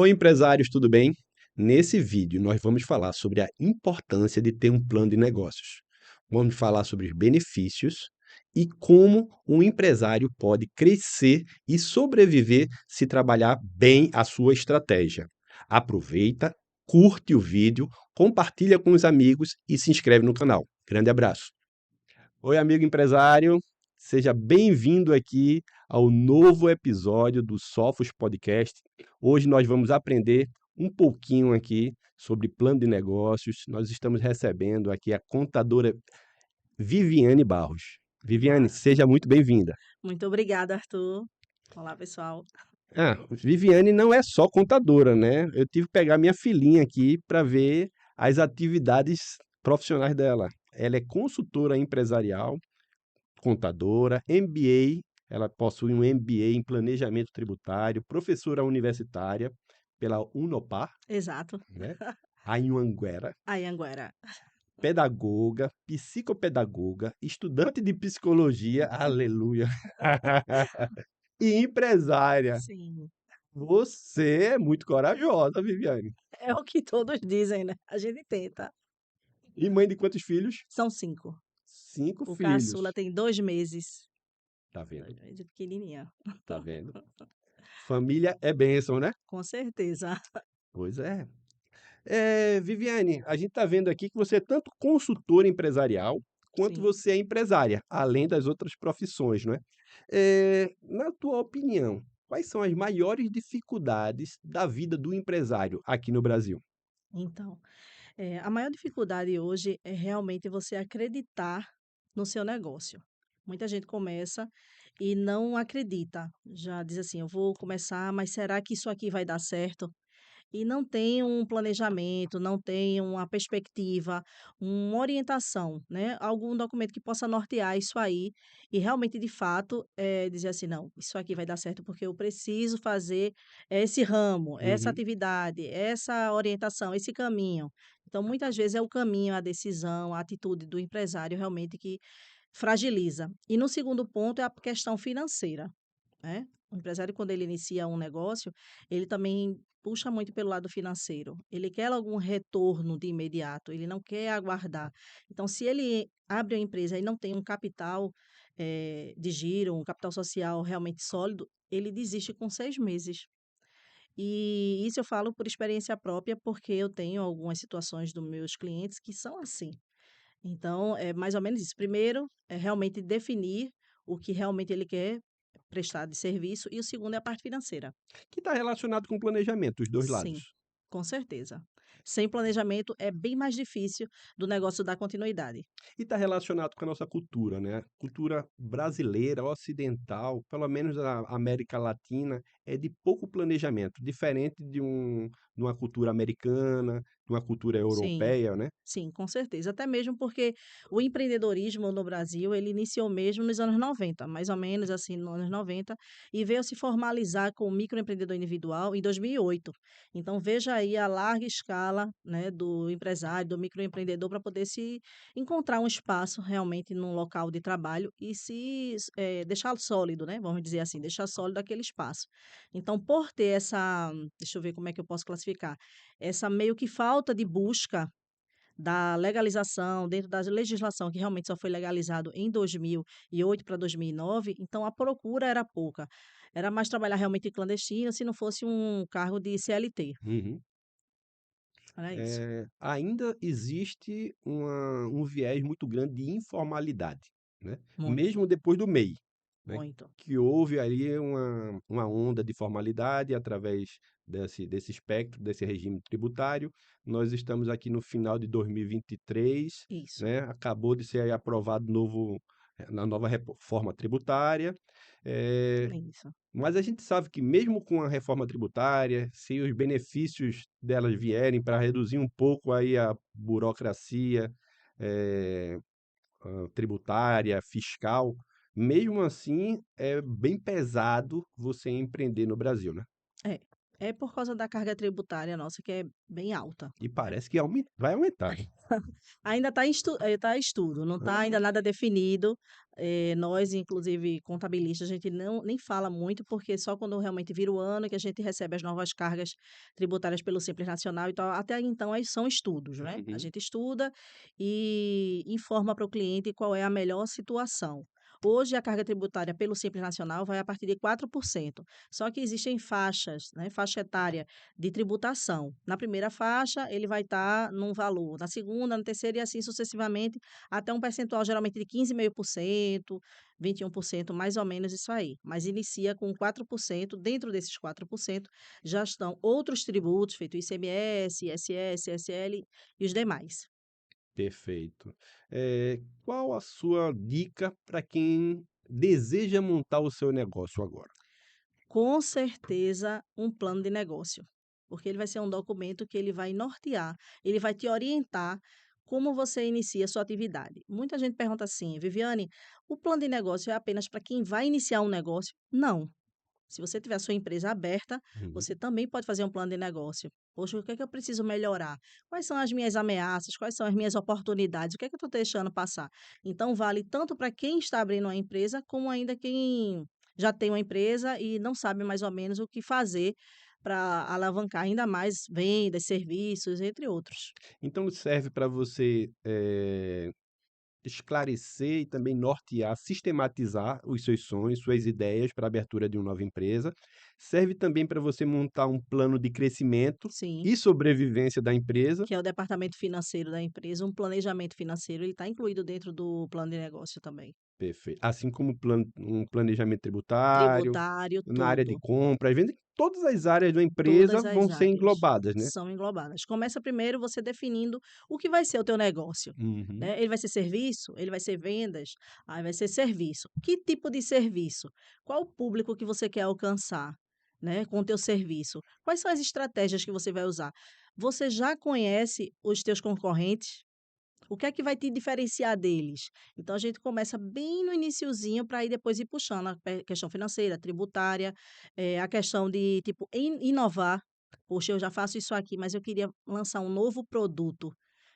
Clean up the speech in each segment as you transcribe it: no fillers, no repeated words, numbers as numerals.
Oi, empresários, tudo bem? Nesse vídeo, nós vamos falar sobre a importância de ter um plano de negócios. Vamos falar sobre os benefícios e como um empresário pode crescer e sobreviver se trabalhar bem a sua estratégia. Aproveita, curte o vídeo, compartilha com os amigos e se inscreve no canal. Grande abraço. Oi, amigo empresário, seja bem-vindo aqui ao novo episódio do Sofos Podcast. Hoje nós vamos aprender um pouquinho aqui sobre plano de negócios. Nós estamos recebendo aqui a contadora Viviane Barros. Viviane, Olá, seja muito bem-vinda. muito obrigada, Arthur. Olá, pessoal. Viviane não é só contadora, né? Eu tive que pegar minha filhinha aqui para ver as atividades profissionais dela. Ela é consultora empresarial, contadora, MBA, ela possui um MBA em Planejamento Tributário, professora universitária pela Unopar, Exato. né? Anhanguera, Anhanguera. pedagoga, psicopedagoga, estudante de psicologia, aleluia, e empresária. Sim, Você é muito corajosa, Viviane. é o que todos dizem, né? A gente tenta. E mãe de quantos filhos? São 5. 5 O filhos. caçula tem 2 meses. Tá Dois vendo? meses, pequenininha. Tá vendo? Família é bênção, né? Com certeza. Pois é. Viviane, a gente está vendo aqui que você é tanto consultora empresarial quanto Sim. você é empresária, além das outras profissões, não é? Na tua opinião, quais são as maiores dificuldades da vida do empresário aqui no Brasil? Então, a maior dificuldade hoje é realmente você acreditar no seu negócio. Muita gente começa e não acredita. Já diz assim: eu vou começar, mas será que isso aqui vai dar certo? E não tem um planejamento, não tem uma perspectiva, uma orientação, né, algum documento que possa nortear isso aí e realmente, de fato, dizer assim: "Não, isso aqui vai dar certo, porque eu preciso fazer esse ramo, essa Uhum. atividade, essa orientação, esse caminho". Então, muitas vezes é o caminho, a decisão, a atitude do empresário realmente que fragiliza. E no segundo ponto é a questão financeira, né. O empresário, quando ele inicia um negócio, ele também puxa muito pelo lado financeiro. Ele quer algum retorno de imediato, ele não quer aguardar. Então, se ele abre a empresa e não tem um capital, de giro, um capital social realmente sólido, ele desiste com 6 meses. E isso eu falo por experiência própria, porque eu tenho algumas situações dos meus clientes que são assim. Então, é mais ou menos isso. Primeiro, é realmente definir o que realmente ele quer prestar de serviço, e o segundo é a parte financeira. Que está relacionado com planejamento, os dois Sim, lados. com certeza. Sem planejamento é bem mais difícil do negócio dar continuidade. E está relacionado com a nossa cultura, né? Cultura brasileira, ocidental, pelo menos a América Latina, é de pouco planejamento, diferente de uma cultura americana, de uma cultura Sim. europeia, né? Sim, com certeza. Até mesmo porque o empreendedorismo no Brasil, ele iniciou mesmo nos anos 90, mais ou menos assim, nos anos 90, e veio se formalizar com o microempreendedor individual em 2008. Então, veja aí a larga escala, né, do empresário, do microempreendedor, para poder se encontrar um espaço realmente num local de trabalho e se deixar sólido, né? Vamos dizer assim, deixar sólido aquele espaço. Então, por ter essa, deixa eu ver como é que eu posso classificar, essa meio que falta de busca da legalização, dentro da legislação que realmente só foi legalizado em 2008 para 2009, então a procura era pouca. Era mais trabalhar realmente clandestino, se não fosse um cargo de CLT, Uhum. era isso. Ainda existe um viés muito grande de informalidade, né? Muito, Mesmo depois do MEI, né? muito. Que houve ali uma onda de formalidade através desse espectro, desse regime tributário. Nós estamos aqui no final de 2023, Isso, né? Acabou de ser aí aprovado na nova reforma tributária. Eh, é isso. mas a gente sabe que mesmo com a reforma tributária, se os benefícios delas vierem para reduzir um pouco aí a burocracia, eh, tributária, fiscal, mesmo assim é bem pesado você empreender no Brasil, né? É. É por causa da carga tributária nossa, que é bem alta, E né. parece que vai aumentar. Ainda está tá estudo, não está Aham. ainda nada definido. Nós, inclusive contabilistas, a gente não nem fala muito, porque só quando realmente vira o ano que a gente recebe as novas cargas tributárias pelo Simples Nacional, então até então aí são estudos, né. A Uhum. gente estuda e informa para o cliente qual é a melhor situação. Hoje a carga tributária pelo Simples Nacional vai a partir de 4%. Só que existem faixas, né, faixa etária de tributação. Na primeira faixa, ele vai estar num valor, na segunda, na terceira e assim sucessivamente, até um percentual geralmente de 15,5%, 21%, mais ou menos isso aí. Mas inicia com 4%, dentro desses 4% já estão outros tributos, feito ICMS, ISS, ISL e os demais. Perfeito. Qual a sua dica para quem deseja montar o seu negócio agora? Com certeza, um plano de negócio, porque ele vai ser um documento que ele vai nortear, ele vai te orientar como você inicia a sua atividade. Muita gente pergunta assim: "Viviane, o plano de negócio é apenas para quem vai iniciar um negócio?" Não. Se você tiver a sua empresa aberta, Uhum. você também pode fazer um plano de negócio. "Poxa, o que é que eu preciso melhorar? Quais são as minhas ameaças? Quais são as minhas oportunidades? O que é que eu estou deixando passar?" Então, vale tanto para quem está abrindo uma empresa, como ainda quem já tem uma empresa e não sabe mais ou menos o que fazer para alavancar ainda mais vendas, serviços, entre outros. Então serve para você, esclarecer e também nortear, sistematizar os seus sonhos, suas ideias para a abertura de uma nova empresa. Serve também para você montar um plano de crescimento Sim, e sobrevivência da empresa. que é o departamento financeiro da empresa, um planejamento financeiro, ele está incluído dentro do plano de negócio também. Perfeito. Assim como um planejamento tributário, Tributário, na área de tudo. compras, venda, todas as áreas da empresa Todas vão as ser áreas englobadas, né? são englobadas. Começa primeiro você definindo o que vai ser o teu negócio, Uhum. né. Ele vai ser serviço? Ele vai ser vendas? Aí vai ser serviço. Que tipo de serviço? Qual o público que você quer alcançar, né, com o teu serviço? Quais são as estratégias que você vai usar? Você já conhece os teus concorrentes? O que é que vai te diferenciar deles? Então a gente começa bem no iniciozinho para aí depois ir puxando a questão financeira, tributária, a questão de tipo inovar. Poxa, eu já faço isso aqui, mas eu queria lançar um novo produto.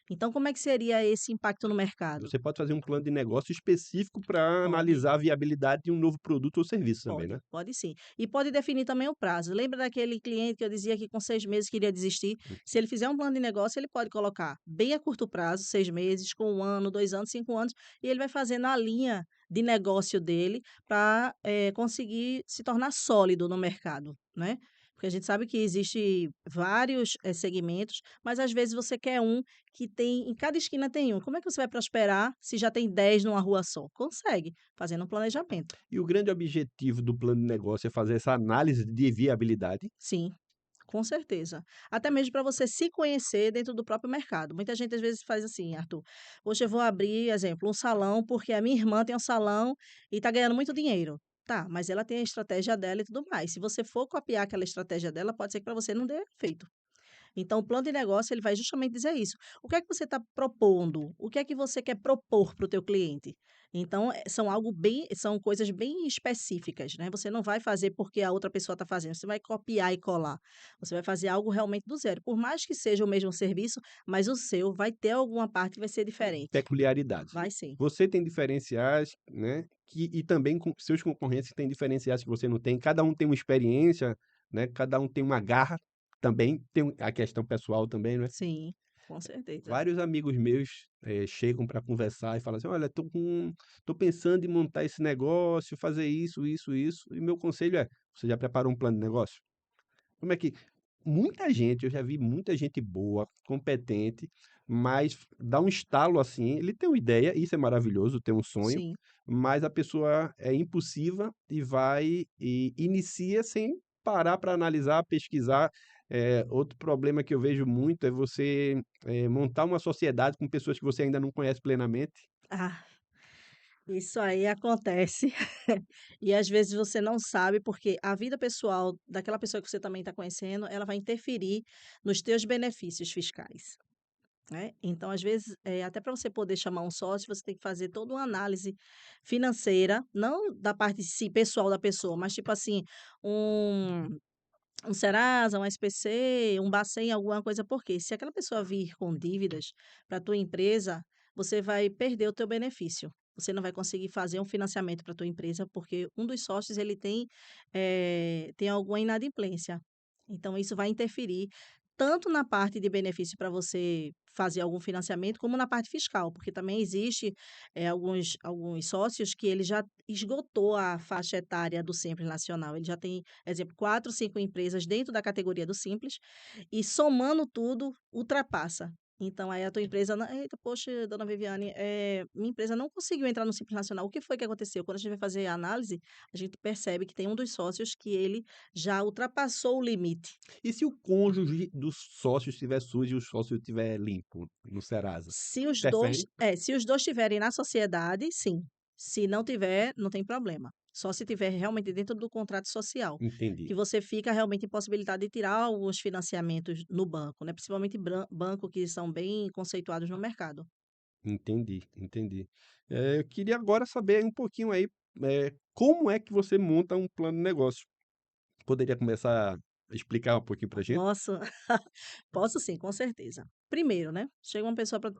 Então como é que seria esse impacto no mercado? Você pode fazer um plano de negócio específico para Pode. analisar a viabilidade de um novo produto ou serviço também, né? Pode, pode sim. E pode definir também o prazo. Lembra daquele cliente que eu dizia que com 6 meses queria desistir? Se ele fizer um plano de negócio, ele pode colocar bem a curto prazo, 6 meses, com 1 ano, 2 anos, 5 anos, e ele vai fazendo a linha de negócio dele para conseguir se tornar sólido no mercado, né? Porque a gente sabe que existe vários segmentos, mas às vezes você quer um que tem, em cada esquina tem um. Como é que você vai prosperar se já tem 10 numa rua só? Consegue, fazendo um planejamento. E o grande objetivo do plano de negócio é fazer essa análise de viabilidade. Sim, com certeza. Até mesmo para você se conhecer dentro do próprio mercado. Muita gente às vezes faz assim, Arthur, hoje eu vou abrir, exemplo, um salão, porque a minha irmã tem um salão e está ganhando muito dinheiro. Tá, mas ela tem a estratégia dela e tudo mais. Se você for copiar aquela estratégia dela, pode ser que para você não dê efeito. Então, o plano de negócio ele vai justamente dizer isso. O que é que você está propondo? O que é que você quer propor para o teu cliente? Então, são coisas bem específicas, né? Você não vai fazer porque a outra pessoa está fazendo, você vai copiar e colar. Você vai fazer algo realmente do zero. Por mais que seja o mesmo serviço, mas o seu vai ter alguma parte que vai ser diferente. Peculiaridades. Vai sim. Você tem diferenciais, né, e também com seus concorrentes têm diferenciais que você não tem, cada um tem uma experiência, né, cada um tem uma garra, também tem a questão pessoal também, né. Sim, com certeza. Vários amigos meus, chegam para conversar e falam assim: "Olha, tô pensando em montar esse negócio, fazer isso, isso, isso", e meu conselho é: "Você já preparou um plano de negócio?". Como é que muita gente, eu já vi muita gente boa, competente, mas dá um estalo assim, ele tem uma ideia, isso é maravilhoso, tem um sonho, Sim. mas a pessoa é impulsiva e vai e inicia sem parar para analisar, pesquisar. Outro problema que eu vejo muito é você, montar uma sociedade com pessoas que você ainda não conhece plenamente. Ah, isso aí acontece. E às vezes você não sabe, porque a vida pessoal daquela pessoa que você também está conhecendo, ela vai interferir nos teus benefícios fiscais, né. Então, às vezes, até para você poder chamar um sócio, você tem que fazer toda uma análise financeira, não da parte em si pessoal da pessoa, mas tipo assim, um um Serasa, um SPC, um Bacen, alguma coisa, porque se aquela pessoa vir com dívidas para a tua empresa, você vai perder o teu benefício. Você não vai conseguir fazer um financiamento para a tua empresa, porque um dos sócios ele tem alguma inadimplência. Então, isso vai interferir tanto na parte de benefício para você fazer algum financiamento, como na parte fiscal, porque também existe alguns sócios que ele já esgotou a faixa etária do Simples Nacional. Ele já tem, exemplo, 4, 5 empresas dentro da categoria do Simples e somando tudo, ultrapassa. Então aí a tua empresa, eita, poxa, dona Viviane, minha empresa não conseguiu entrar no Simples Nacional. O que foi que aconteceu? Quando a gente vai fazer a análise, a gente percebe que tem um dos sócios que ele já ultrapassou o limite. E se o cônjuge dos sócios estiver sujo e o sócio estiver limpo no Serasa? Interfere? Se os 2 estiverem na sociedade, sim. Se não tiver, não tem problema. Só se tiver realmente dentro do contrato social, Entendi, que você fica realmente impossibilitado de tirar alguns financiamentos no banco, né, principalmente banco que são bem conceituados no mercado. entendi. Eu queria agora saber um pouquinho aí, como é que você monta um plano de negócio? Poderia começar a explicar um pouquinho pra gente? Posso posso sim, com certeza. Primeiro, né, chega uma pessoa para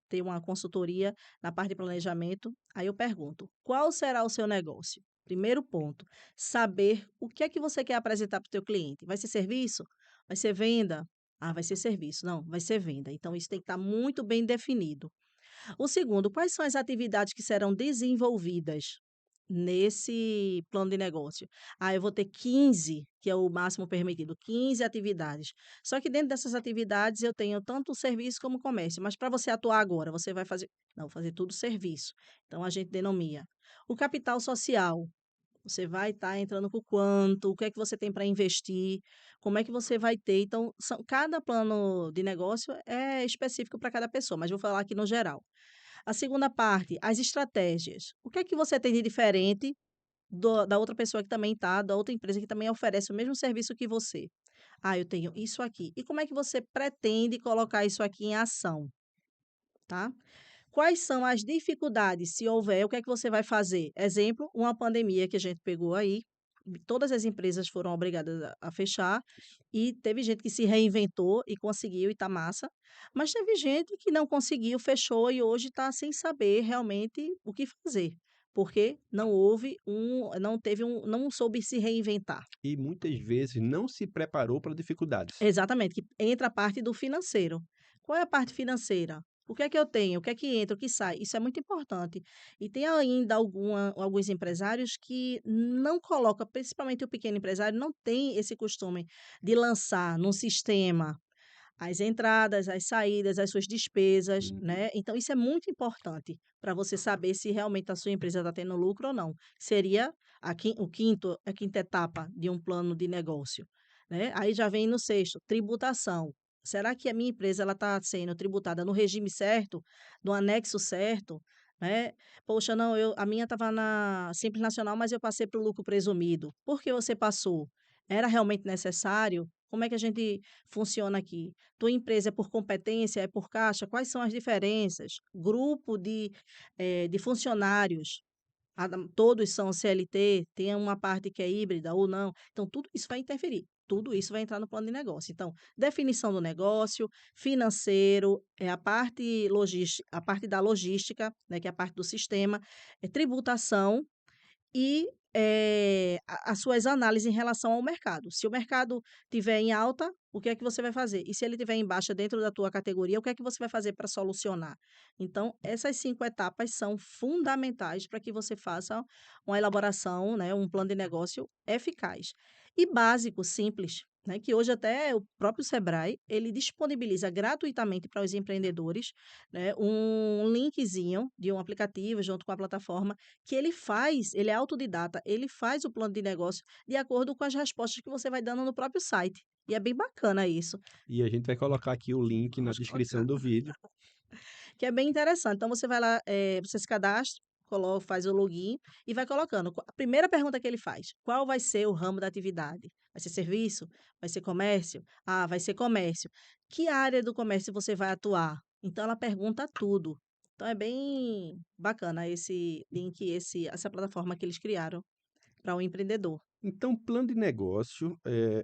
ter uma consultoria na parte de planejamento, aí eu pergunto: "Qual será o seu negócio?". Primeiro ponto, saber o que é que você quer apresentar para o teu cliente. Vai ser serviço? Vai ser venda? Ah, vai ser serviço. Não, vai ser venda. Então isso tem que estar muito bem definido. O segundo, quais são as atividades que serão desenvolvidas nesse plano de negócio? Ah, eu vou ter 15, que é o máximo permitido, 15 atividades. Só que dentro dessas atividades eu tenho tanto serviço como comércio, mas para você atuar agora, você vai fazer, não, vou fazer tudo serviço. Então a gente denomina. O capital social, você vai estar entrando com quanto, o que é que você tem para investir, como é que você vai ter. Então, cada plano de negócio é específico para cada pessoa, mas vou falar aqui no geral. A segunda parte, as estratégias. O que é que você tem de diferente da outra pessoa que também está, da outra empresa que também oferece o mesmo serviço que você? Ah, eu tenho isso aqui. E como é que você pretende colocar isso aqui em ação, tá? Quais são as dificuldades, se houver, o que é que você vai fazer? Exemplo, uma pandemia que a gente pegou aí, todas as empresas foram obrigadas a fechar Isso. e teve gente que se reinventou e conseguiu e tá massa, mas teve gente que não conseguiu, fechou e hoje está sem saber realmente o que fazer, porque não soube se reinventar. E muitas vezes não se preparou para dificuldades. Exatamente, que entra a parte do financeiro. Qual é a parte financeira? O que é que eu tenho? O que é que entra? O que sai? Isso é muito importante. E tem ainda alguns empresários que não colocam, principalmente o pequeno empresário, não tem esse costume de lançar num sistema as entradas, as saídas, as suas despesas, Uhum. né? Então, isso é muito importante para você saber se realmente a sua empresa está tendo lucro ou não. Seria a quinta etapa de um plano de negócio, né? Aí já vem no sexto, tributação. Será que a minha empresa ela está sendo tributada no regime certo, no anexo certo, né? Poxa, não, a minha estava na Simples Nacional, mas eu passei para o lucro presumido. Por que você passou? Era realmente necessário? Como é que a gente funciona aqui? Tua empresa é por competência, é por caixa? Quais são as diferenças? Grupo de funcionários, todos são CLT, tem uma parte que é híbrida ou não. Então, tudo isso vai interferir. Tudo isso vai entrar no plano de negócio. Então, definição do negócio, financeiro, a parte da logística, né, que é a parte do sistema, tributação e, as suas análises em relação ao mercado. Se o mercado tiver em alta, o que é que você vai fazer? E se ele tiver em baixa dentro da tua categoria, o que é que você vai fazer para solucionar? Então, essas 5 etapas são fundamentais para que você faça uma elaboração, né, um plano de negócio eficaz. E básico, simples, né, que hoje até o próprio Sebrae, ele disponibiliza gratuitamente para os empreendedores, né, um linkzinho de um aplicativo junto com a plataforma que ele é autodidata, ele faz o plano de negócio de acordo com as respostas que você vai dando no próprio site. E é bem bacana isso. E a gente vai colocar aqui o link na Vamos descrição colocar. do vídeo. Que é bem interessante. Então você vai lá, você se cadastra, faz o login e vai colocando. A primeira pergunta que ele faz: qual vai ser o ramo da atividade? Vai ser serviço? Vai ser comércio? Ah, vai ser comércio. Que área do comércio você vai atuar? Então ela pergunta tudo. Então é bem bacana esse link, essa plataforma que eles criaram para o empreendedor. Então, plano de negócio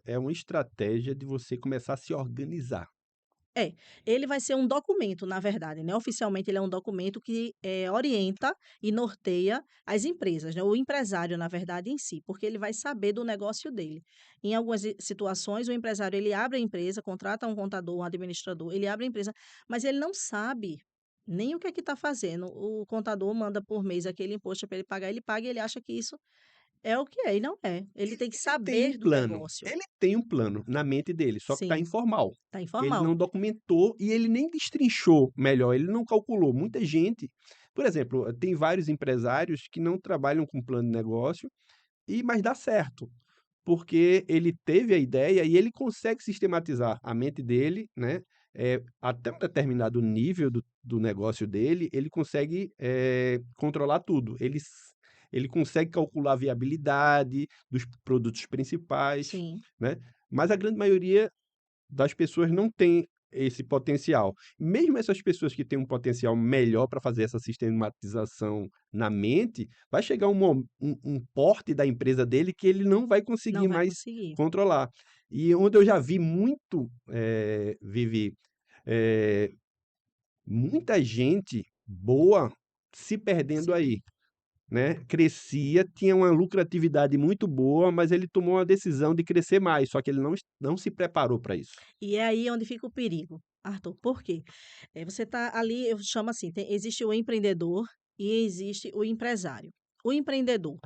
é uma estratégia de você começar a se organizar. É, ele vai ser um documento, na verdade, né, oficialmente ele é um documento que, orienta e norteia as empresas, né, o empresário, na verdade, em si, porque ele vai saber do negócio dele. Em algumas situações, o empresário, ele abre a empresa, contrata um contador, um administrador, ele abre a empresa, mas ele não sabe nem o que é que está fazendo. O contador manda por mês aquele imposto para ele pagar, ele paga e ele acha que isso é o que é, e não é. Ele tem que Ele tem um saber do plano, negócio. ele tem um plano na mente dele, só que está Sim, informal. está Ele informal. não documentou e ele nem destrinchou melhor, ele não calculou. Muita gente, por exemplo, tem vários empresários que não trabalham com plano de negócio, mas dá certo, porque ele teve a ideia e ele consegue sistematizar a mente dele, né? Até um determinado nível do negócio dele, ele consegue controlar tudo. Ele consegue calcular a viabilidade dos produtos principais, Sim, né? Mas a grande maioria das pessoas não tem esse potencial. Mesmo essas pessoas que têm um potencial melhor para fazer essa sistematização na mente, vai chegar um porte da empresa dele que ele não vai não conseguir vai mais conseguir. controlar. E onde eu já vi muito, Vivi, eh, muita gente boa se perdendo Se aí, né? Crescia, tinha uma lucratividade muito boa, mas ele tomou uma decisão de crescer mais, só que ele não se preparou para isso. E é aí onde fica o perigo, Arthur. Por quê? Você está ali, eu chamo assim, existe o empreendedor e existe o empresário. O empreendedor,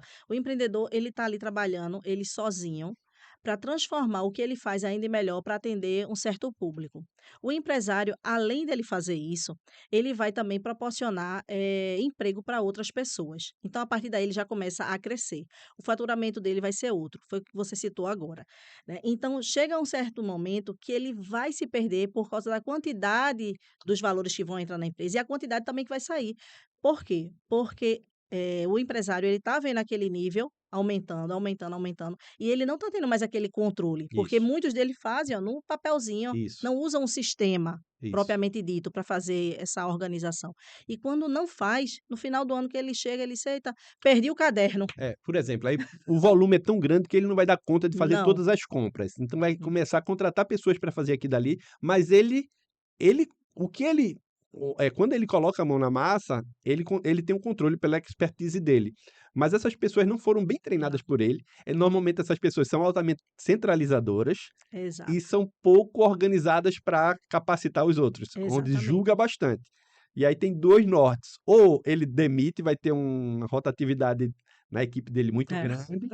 ele está ali trabalhando, ele sozinho, para transformar o que ele faz ainda em melhor para atender um certo público. O empresário, além dele fazer isso, ele vai também proporcionar emprego para outras pessoas. Então, a partir daí, ele já começa a crescer. O faturamento dele vai ser outro, foi o que você citou agora, né. Então, chega um certo momento que ele vai se perder por causa da quantidade dos valores que vão entrar na empresa e a quantidade também que vai sair. Por quê? Porque, o empresário ele está vendo aquele nível aumentando, aumentando, aumentando, e ele não está tendo mais aquele controle, porque Isso, muitos dele fazem, ó, no papelzinho, isso, não usam um sistema isso. propriamente dito para fazer essa organização. E quando não faz, no final do ano que ele chega, ele diz: "Eita, perdi o caderno". Por exemplo, aí o volume é tão grande que ele não vai dar conta de fazer Não. todas as compras. Então vai Hum, começar a contratar pessoas para fazer aquilo dali, mas ele o que ele quando ele coloca a mão na massa, ele tem um controle pela expertise dele. Mas essas pessoas não foram bem treinadas não. por ele. Normalmente essas pessoas são altamente centralizadoras e Exato, são pouco organizadas para capacitar os outros, onde julga exatamente. bastante. E aí tem 2 nortes: ou ele demite, vai ter uma rotatividade na equipe dele muito É. grande,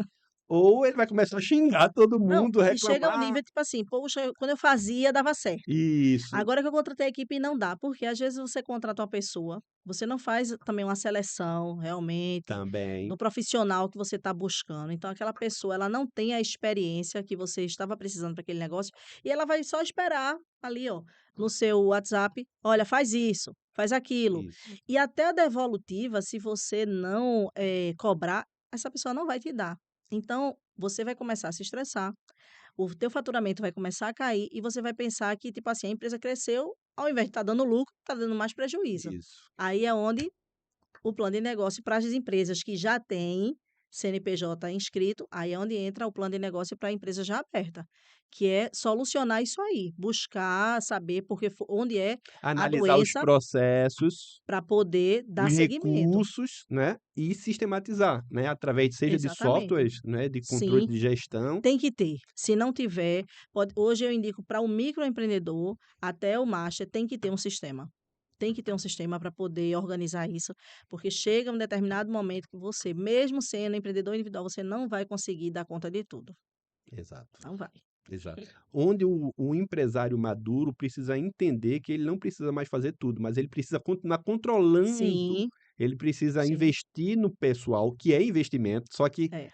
ou ele vai começar a xingar todo Não, mundo, e chega ao reclamar. nível, tipo assim: "Poxa, quando eu fazia dava certo. Isso, Agora que eu contratei a equipe não dá", porque às vezes você contrata uma pessoa, você não faz também uma seleção realmente também. do profissional que você está buscando. Então aquela pessoa, ela não tem a experiência que você estava precisando para aquele negócio, e ela vai só esperar ali, ó, no seu WhatsApp: "Olha, faz isso, faz aquilo". Isso, E até a devolutiva, se você não, cobrar, essa pessoa não vai te dar. Então, você vai começar a se estressar, o teu faturamento vai começar a cair e você vai pensar que, tipo assim, a empresa cresceu, ao invés de estar dando lucro, está dando mais prejuízo. isso. Aí é onde o plano de negócio para as empresas que já têm CNPJ inscrito, aí é onde entra o plano de negócio para a empresa já aberta, que é solucionar isso aí, buscar saber porque onde é a Analisar os doença processos, para poder dar os seguimento. recursos, né, e sistematizar, né, através seja de Exatamente. softwares, né, de controle Sim. de gestão. Tem que ter. Se não tiver, hoje eu indico para o microempreendedor até o master, tem que ter um sistema. Tem que ter um sistema para poder organizar isso, porque chega um determinado momento que você, mesmo sendo empreendedor individual, você não vai conseguir dar conta de tudo. Exato. Não vai. Exato. Onde o empresário maduro precisa entender que ele não precisa mais fazer tudo, mas ele precisa continuar controlando, Sim, ele precisa sim, investir no pessoal, que é investimento, só que é.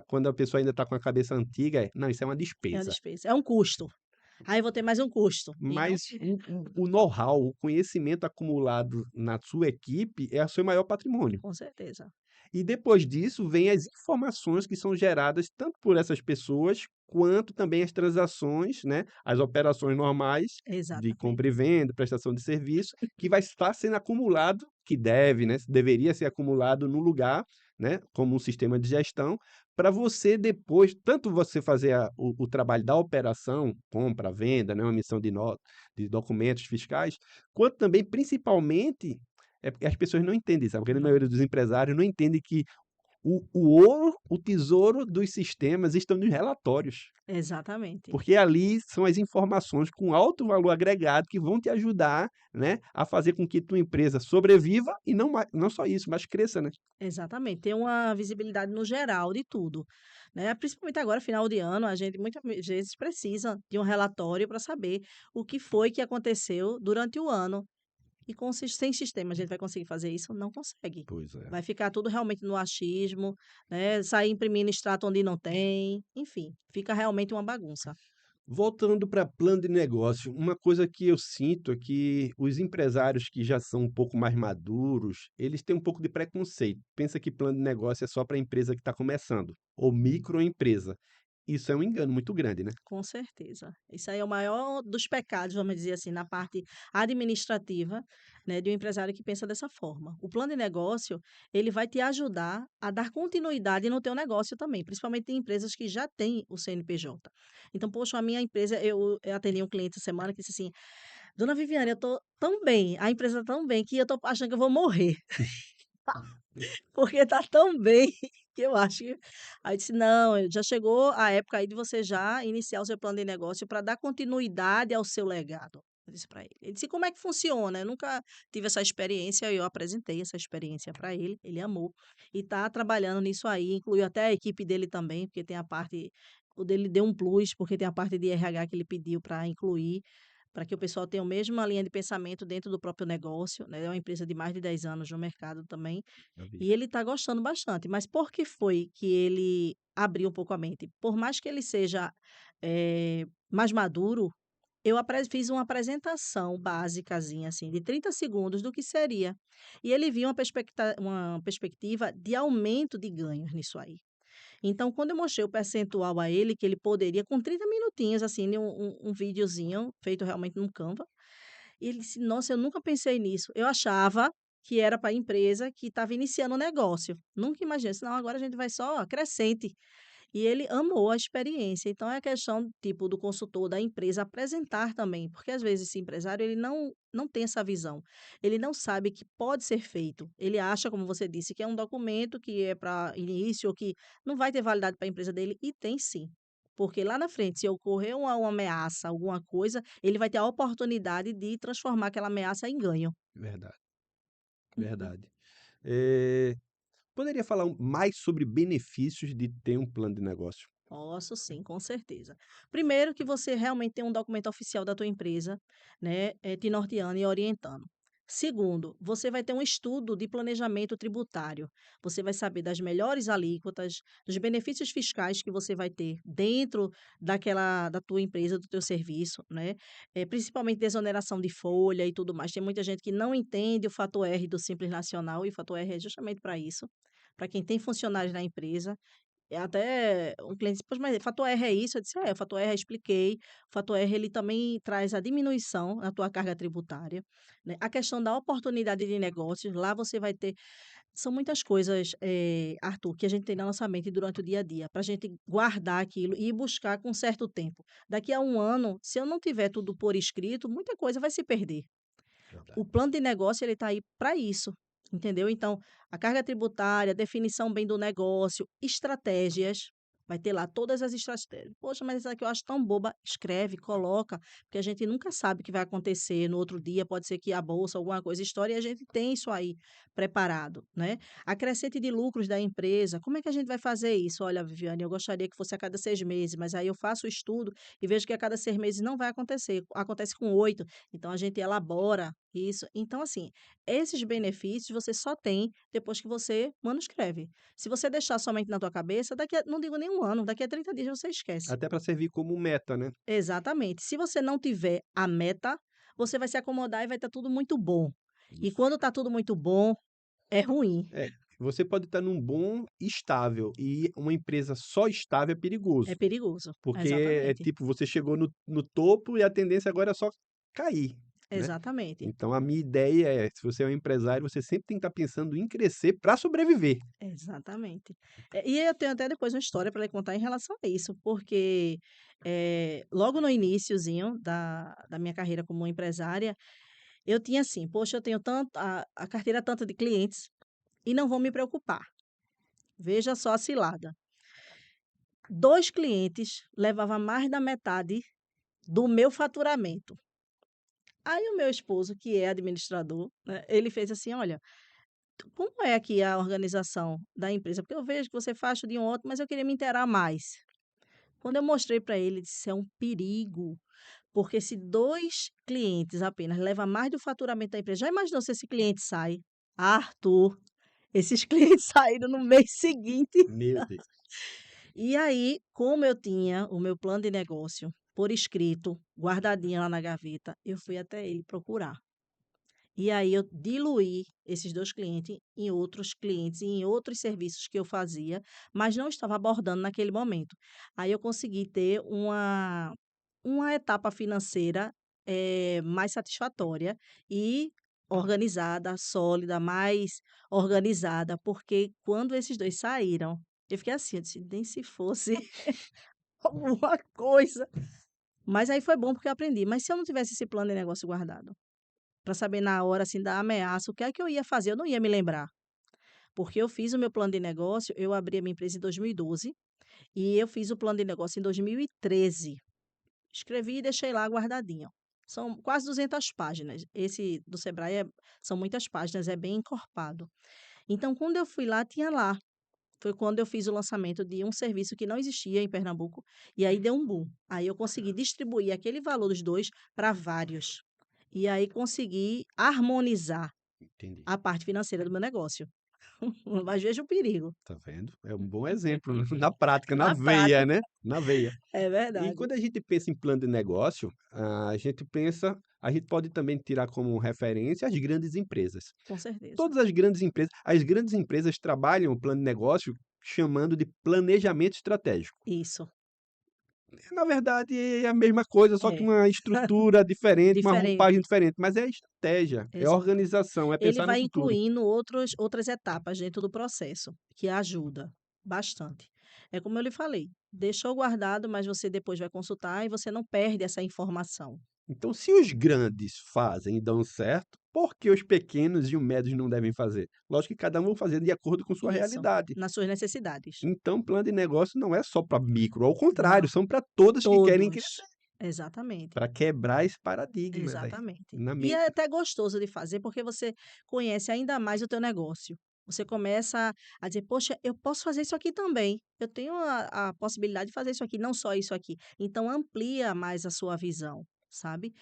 quando a pessoa ainda está com a cabeça antiga, não, isso é uma É uma despesa. despesa, é um custo. Aí eu vou ter mais um custo. E não Mas o know-how, o conhecimento acumulado na sua equipe é o seu maior patrimônio. com certeza. E depois disso vem as informações que são geradas tanto por essas pessoas, quanto também as transações, né, as operações normais de Exatamente. compra e venda, prestação de serviço, que vai estar sendo acumulado, que deve, né, deveria ser acumulado no lugar, né, como um sistema de gestão, para você depois, tanto você fazer o trabalho da operação, compra, venda, né, uma emissão de documentos fiscais, quanto também, principalmente, é porque as pessoas não entendem, sabe? A grande Não, maioria dos empresários não entende que o ouro, o tesouro dos sistemas estão nos relatórios. exatamente. Porque ali são as informações com alto valor agregado que vão te ajudar, né, a fazer com que tua empresa sobreviva e não só isso, mas cresça, né. Exatamente, ter uma visibilidade no geral de tudo, né, principalmente agora final de ano, a gente muitas vezes precisa de um relatório para saber o que foi que aconteceu durante o ano, e sem sistema a gente vai conseguir fazer isso? Não consegue. Pois é. Vai ficar tudo realmente no achismo, né, sair imprimindo extrato onde não tem, enfim, fica realmente uma bagunça. Voltando para plano de negócio, uma coisa que eu sinto é que os empresários que já são um pouco mais maduros, eles têm um pouco de preconceito. Pensa que plano de negócio é só para a empresa que está começando, ou microempresa. Isso é um engano muito grande, né? Com certeza. Isso aí é o maior dos pecados, vamos dizer assim, na parte administrativa, né, de um empresário que pensa dessa forma. O plano de negócio, ele vai te ajudar a dar continuidade no teu negócio também, principalmente em empresas que já têm o CNPJ. Então, poxa, a minha empresa, eu atendi um cliente essa semana que disse assim: Dona Viviane, eu tô tão bem, a empresa tá tão bem que eu tô achando que eu vou morrer. Porque tá tão bem que eu acho que aí eu disse: "Não, já chegou a época aí de você já iniciar o seu plano de negócio para dar continuidade ao seu legado", eu disse para ele. Ele disse: "Como é que funciona? Eu nunca tive essa experiência", eu apresentei essa experiência para ele amou, e tá trabalhando nisso aí, incluiu até a equipe dele também, porque tem a parte o dele deu um plus, porque tem a parte de RH que ele pediu para incluir, para que o pessoal tenha a mesma linha de pensamento dentro do próprio negócio, né, é uma empresa de mais de 10 anos no mercado também, Já vi. e ele está gostando bastante, mas por que foi que ele abriu um pouco a mente? Por mais que ele seja, mais maduro, eu fiz uma apresentação basicazinha, assim, de 30 segundos do que seria. E ele viu uma perspectiva de aumento de ganhos nisso aí. Então, quando eu mostrei o percentual a ele, que ele poderia, com 30 minutinhos, assim, de um videozinho feito realmente num Canva, e ele disse: "Nossa, eu nunca pensei nisso. Eu achava que era para a empresa que estava iniciando o negócio. Nunca imaginei, disse: 'Não, agora a gente vai só crescente'". E ele amou a experiência. Então é questão, tipo, do consultor, da empresa apresentar também, porque às vezes esse empresário ele não tem essa visão. Ele não sabe que pode ser feito. Ele acha, como você disse, que é um documento que é para início ou que não vai ter validade para a empresa dele, e tem sim. Porque lá na frente, se ocorrer uma ameaça, alguma coisa, ele vai ter a oportunidade de transformar aquela ameaça em ganho. Verdade, Uhum. verdade. Poderia falar mais sobre benefícios de ter um plano de negócio? Posso sim, com certeza. Primeiro que você realmente tem um documento oficial da tua empresa, né, te norteando e orientando. Segundo, você vai ter um estudo de planejamento tributário. Você vai saber das melhores alíquotas, dos benefícios fiscais que você vai ter dentro da tua empresa, do teu serviço, né? Principalmente desoneração de folha e tudo mais. Tem muita gente que não entende o fator R do Simples Nacional, e o fator R é justamente para isso, para quem tem funcionários na empresa. Até um cliente disse: "Poxa, mas fator R é isso?" Eu disse: "É, o fator R, eu expliquei. O fator R, ele também traz a diminuição na tua carga tributária, né. A questão da oportunidade de negócios, lá você vai ter são muitas coisas, Arthur, que a gente tem na nossa mente durante o dia a dia, para a gente guardar aquilo e ir buscar com certo tempo. Daqui a um ano, se eu não tiver tudo por escrito, muita coisa vai se perder. O Verdade. plano de negócio ele está aí para isso, entendeu? Então, a carga tributária, definição bem do negócio, estratégias, vai ter lá todas as estratégias. Poxa, mas essa aqui eu acho tão boba. Escreve, coloca, porque a gente nunca sabe o que vai acontecer no outro dia, pode ser que a bolsa, alguma coisa estoure, e a gente tem isso aí preparado, né? A crescente de lucros da empresa, como é que a gente vai fazer isso? Olha, Viviane, eu gostaria que fosse a cada 6 meses, mas aí eu faço o estudo e vejo que a cada 6 meses não vai acontecer, acontece com 8, então a gente elabora isso. Então, assim, esses benefícios você só tem depois que você manuscreve. Se você deixar somente na tua cabeça, não digo nem um ano, daqui a 30 dias você esquece. Até para servir como meta, né? Exatamente. Se você não tiver a meta, você vai se acomodar e vai estar tudo muito bom. E Isso. quando está tudo muito bom, é ruim, É, você pode estar num bom estável e uma empresa só estável é é perigoso, perigoso. porque é Exatamente. tipo, você chegou no topo e a tendência agora é só cair. né? Exatamente, Então, a minha ideia é, se você é um empresário, você sempre tem que estar pensando em crescer para sobreviver. exatamente. E eu tenho até depois uma história para lhe contar em relação a isso, porque, logo no iniciozinho da minha carreira como empresária, eu tinha assim: "Poxa, eu tenho tanto a carteira tanta de clientes e não vou me preocupar". Veja só a cilada. 2 clientes levava mais da metade do meu faturamento. Aí o meu esposo, que é administrador, né, ele fez assim: "Olha, como é aqui a organização da empresa? Porque eu vejo que você faz tudo de um outro, mas eu queria me inteirar mais". Quando eu mostrei para ele, ele disse: "Isso é um perigo, porque se 2 clientes apenas leva mais do faturamento da empresa". Já imaginou se esse cliente sai? Arthur, esses clientes saíram no mês seguinte. Meu Deus. E aí, como eu tinha o meu plano de negócio por escrito, guardadinho lá na gaveta, eu fui até ele procurar. E aí eu diluí esses 2 clientes em outros clientes e em outros serviços que eu fazia, mas não estava abordando naquele momento. Aí eu consegui ter uma etapa financeira, mais satisfatória e organizada, sólida, mais organizada, porque quando esses 2 saíram, eu fiquei assim, eu disse: "Nem se fosse alguma coisa". Mas aí foi bom porque eu aprendi, mas se eu não tivesse esse plano de negócio guardado? Para saber na hora, assim, da ameaça, o que é que eu ia fazer, eu não ia me lembrar, porque eu fiz o meu plano de negócio, eu abri a minha empresa em 2012 e eu fiz o plano de negócio em 2013. Escrevi e deixei lá guardadinho. São quase 200 páginas. Esse do Sebrae são muitas páginas, é bem encorpado. Então, quando eu fui lá, tinha lá. Foi quando eu fiz o lançamento de um serviço que não existia em Pernambuco, e aí deu um boom. Aí eu consegui distribuir aquele valor dos 2 para vários. E aí consegui harmonizar Entendi. a parte financeira do meu negócio. Mas veja o perigo. Tá vendo? É um bom exemplo na prática, na Na veia, prática, né? Na veia. é E verdade, quando a gente pensa em plano de negócio, a gente pode também tirar como referência as grandes empresas. com certeza. Todas as grandes empresas trabalham o plano de negócio chamando de planejamento estratégico. Isso, Na verdade, é a mesma coisa, só que é, uma estrutura diferente, uma roupagem diferente, diferente, mas é estratégia, é exato. organização, é Ele pensar no vai futuro. incluindo outras etapas dentro do processo, que ajuda bastante. É como eu lhe falei, deixou guardado, mas você depois vai consultar e você não perde essa informação. Então, se os grandes fazem e dão certo, por que os pequenos e os médios não devem fazer? Lógico que cada um vai fazer de acordo com sua Isso, realidade. nas suas necessidades. Então, plano de negócio não é só para micro, ao contrário, Não, são para todas que querem crescer, todos. Exatamente. para quebrar esse paradigma aí Exatamente. na E mente. é até gostoso de fazer, porque você conhece ainda mais o teu negócio. Você começa a dizer: "Poxa, eu posso fazer isso aqui também. Eu tenho a possibilidade de fazer isso aqui, não só isso aqui". Então amplia mais a sua visão, sabe.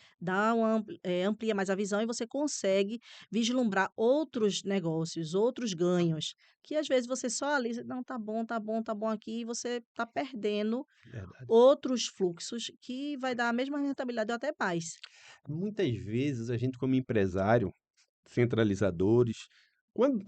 Amplia mais a visão e você consegue vislumbrar outros negócios, outros ganhos, que às vezes você só ali: "Não, tá bom, tá bom, tá bom aqui", e você tá perdendo Verdade. outros fluxos que vai dar a mesma rentabilidade ou até mais. Muitas vezes a gente como empresário, centralizadores, quando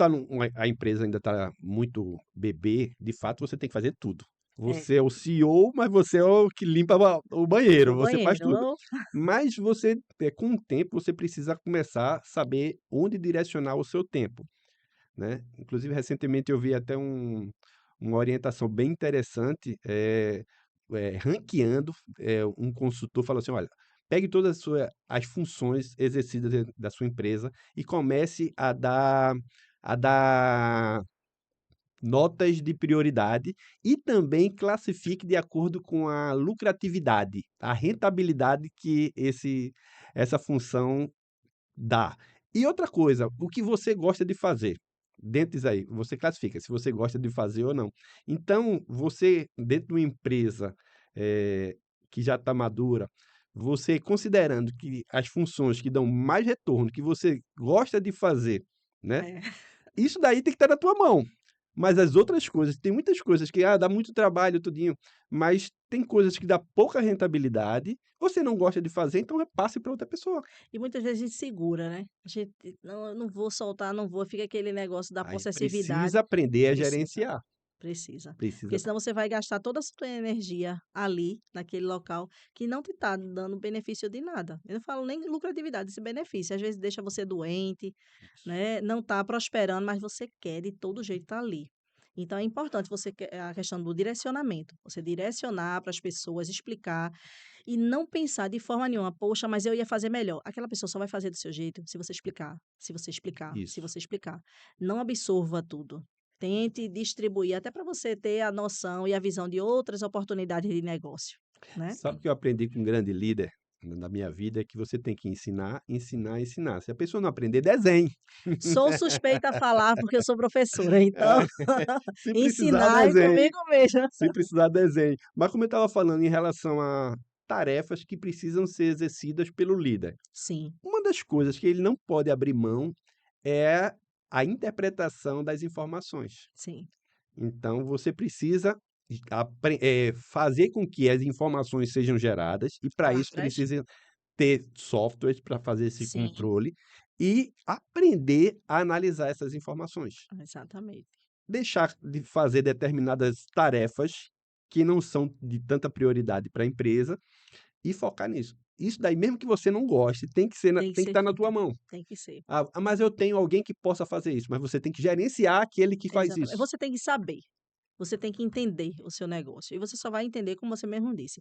a empresa ainda está muito bebê, de fato você tem que fazer tudo. É. Você é o CEO, mas você é o que limpa o O banheiro, você faz banheiro, tudo. Mas você, com o tempo, você precisa começar a saber onde direcionar o seu tempo, né? Inclusive, recentemente eu vi até uma orientação bem interessante, ranqueando, um consultor falou assim: olha, pegue todas as funções exercidas dentro da sua empresa e comece a dar notas de prioridade e também classifique de acordo com a lucratividade, a rentabilidade que essa função dá. E outra coisa, o que você gosta de fazer? Dentro disso aí, você classifica se você gosta de fazer ou não. Então, você, dentro de uma empresa que já está madura, você considerando que as funções que dão mais retorno, que você gosta de fazer, né? é. Isso daí tem que estar na tua mão. Mas as outras coisas, tem muitas coisas que dá muito trabalho, tudinho, mas tem coisas que dá pouca rentabilidade, você não gosta de fazer, então repasse para outra pessoa. E muitas vezes a gente segura, né. A gente: "Não, eu não vou soltar, não vou", fica aquele negócio da Aí possessividade. precisa aprender a Precisa, gerenciar. Precisa. Precisa Porque estar. senão você vai gastar toda a sua energia ali, naquele local, que não te está dando benefício de nada. Eu não falo nem lucratividade, esse benefício. Às vezes deixa você doente, Isso. né? Não está prosperando, mas você quer de todo jeito estar ali. Então é importante a questão do direcionamento. Você direcionar para as pessoas, explicar e não pensar de forma nenhuma, poxa, mas eu ia fazer melhor. Aquela pessoa só vai fazer do seu jeito se você explicar, se você explicar, se Isso. você explicar. Não absorva tudo. Tente distribuir, até para você ter a noção e a visão de outras oportunidades de negócio, né. Sabe o que eu aprendi com um grande líder na minha vida? É que você tem que ensinar, ensinar, ensinar. Se a pessoa não aprender, desenhe. Sou suspeita a falar, porque eu sou professora, então Se precisar, ensinar é desenhe. comigo mesma. Se precisar, desenhe. Mas como eu estava falando em relação a tarefas que precisam ser exercidas pelo líder, Sim, uma das coisas que ele não pode abrir mão é a interpretação das informações. sim. Então você precisa fazer com que as informações sejam geradas e para isso Palavras? precisa ter softwares para fazer esse Sim, controle e aprender a analisar essas informações. exatamente. Deixar de fazer determinadas tarefas que não são de tanta prioridade para a empresa e focar nisso. Isso daí, mesmo que você não goste, Tem que tem que ser estar na tua feito, mão. tem que ser. Mas eu tenho alguém que possa fazer isso, mas você tem que gerenciar aquele que faz Exatamente. isso. Você tem que saber, você tem que entender o seu negócio, e você só vai entender como você mesmo disse,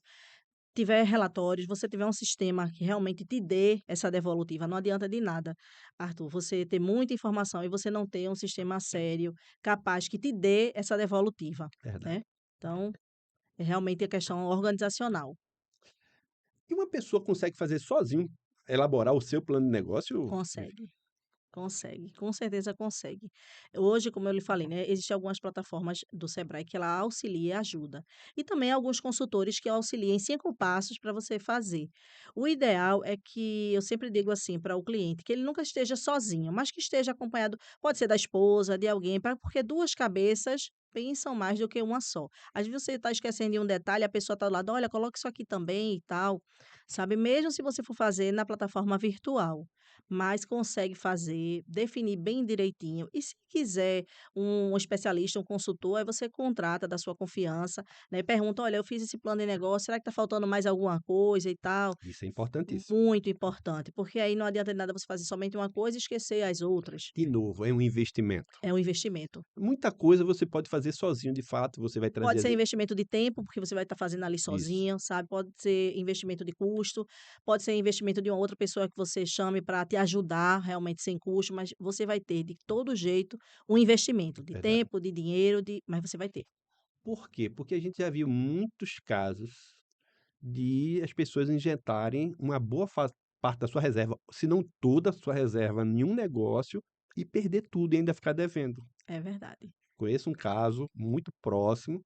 tiver relatórios, você tiver um sistema que realmente te dê essa devolutiva, não adianta de nada, Arthur, você ter muita informação e você não ter um sistema sério, capaz que te dê essa devolutiva, Verdade. né. Então, é realmente a questão organizacional. E uma pessoa consegue fazer sozinho, elaborar o seu plano de negócio? Consegue. Consegue, com certeza consegue. Hoje, como eu lhe falei, né, existem algumas plataformas do Sebrae que ela auxilia e ajuda. E também alguns consultores que auxiliam em 5 passos para você fazer. O ideal é que, eu sempre digo assim para o cliente, que ele nunca esteja sozinho, mas que esteja acompanhado, pode ser da esposa, de alguém, porque 2 cabeças pensam mais do que uma só. Às vezes você está esquecendo de um detalhe, a pessoa está do lado, olha, coloca isso aqui também e tal, sabe? Mesmo se você for fazer na plataforma virtual, mas consegue fazer, definir bem direitinho. E se quiser um especialista, um consultor, aí você contrata da sua confiança, né? Pergunta: olha, eu fiz esse plano de negócio, será que está faltando mais alguma coisa e tal? Isso é importantíssimo. Muito importante, porque aí não adianta de nada você fazer somente uma coisa e esquecer as outras. De novo, é um investimento. É um investimento. Muita coisa você pode fazer sozinho, de fato, você vai trazer Pode as ser investimento de tempo, porque você vai estar fazendo ali isso, sozinho, sabe? Pode ser investimento de custo, pode ser investimento de uma outra pessoa que você chame para te ajudar realmente sem custo, mas você vai ter de todo jeito um investimento de verdade. tempo, de dinheiro, mas você vai ter. Por quê? Porque a gente já viu muitos casos de as pessoas injetarem uma boa parte da sua reserva, se não toda a sua reserva em um negócio e perder tudo e ainda ficar devendo. É verdade. Conheço um caso muito próximo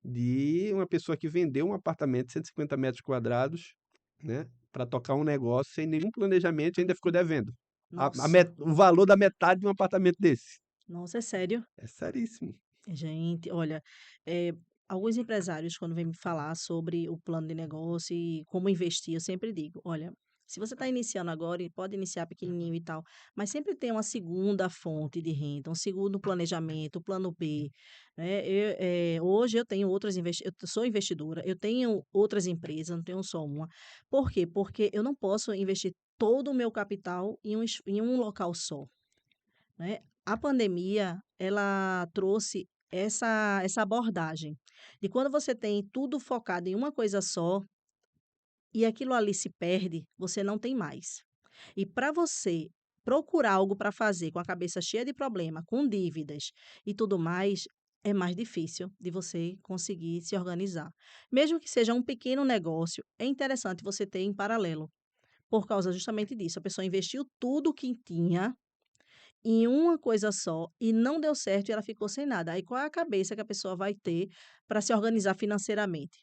de uma pessoa que vendeu um apartamento de 150 metros quadrados, né, para tocar um negócio sem nenhum planejamento e ainda ficou devendo. Nossa, O valor da metade de um apartamento desse. nossa, é sério. É seríssimo. Gente, olha, eh, alguns empresários, quando vêm me falar sobre o plano de negócio e como investir, eu sempre digo: olha, se você está iniciando agora, e pode iniciar pequenininho e tal, mas sempre tem uma segunda fonte de renda, um segundo planejamento, plano B. Né? Hoje eu tenho eu sou investidora, eu tenho outras empresas, não tenho só uma. Por quê? Porque eu não posso investir todo o meu capital em um local só, né. A pandemia, ela trouxe essa abordagem, de quando você tem tudo focado em uma coisa só, e aquilo ali se perde, você não tem mais. E para você procurar algo para fazer com a cabeça cheia de problema, com dívidas e tudo mais, é mais difícil de você conseguir se organizar. Mesmo que seja um pequeno negócio, é interessante você ter em paralelo, por causa justamente disso, a pessoa investiu tudo o que tinha em uma coisa só e não deu certo e ela ficou sem nada. Aí qual é a cabeça que a pessoa vai ter para se organizar financeiramente?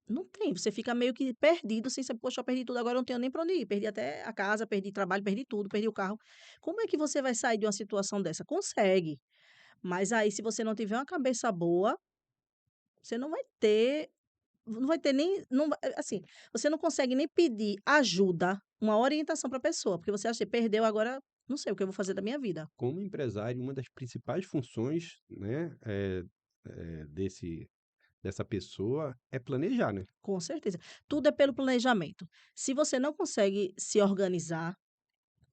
Não tem, você fica meio que perdido, sem saber, poxa, eu perdi tudo, agora eu não tenho nem para onde ir. Perdi até a casa, perdi trabalho, perdi tudo, perdi o carro. Como é que você vai sair de uma situação dessa? Consegue, mas aí se você não tiver uma cabeça boa, você não vai ter nem, não, assim, você não consegue nem pedir ajuda, uma orientação para a pessoa, porque você acha que perdeu agora, não sei o que eu vou fazer da minha vida. Como empresário, uma das principais funções, né, desse dessa pessoa é planejar, né. Com certeza. Tudo é pelo planejamento. Se você não consegue se organizar,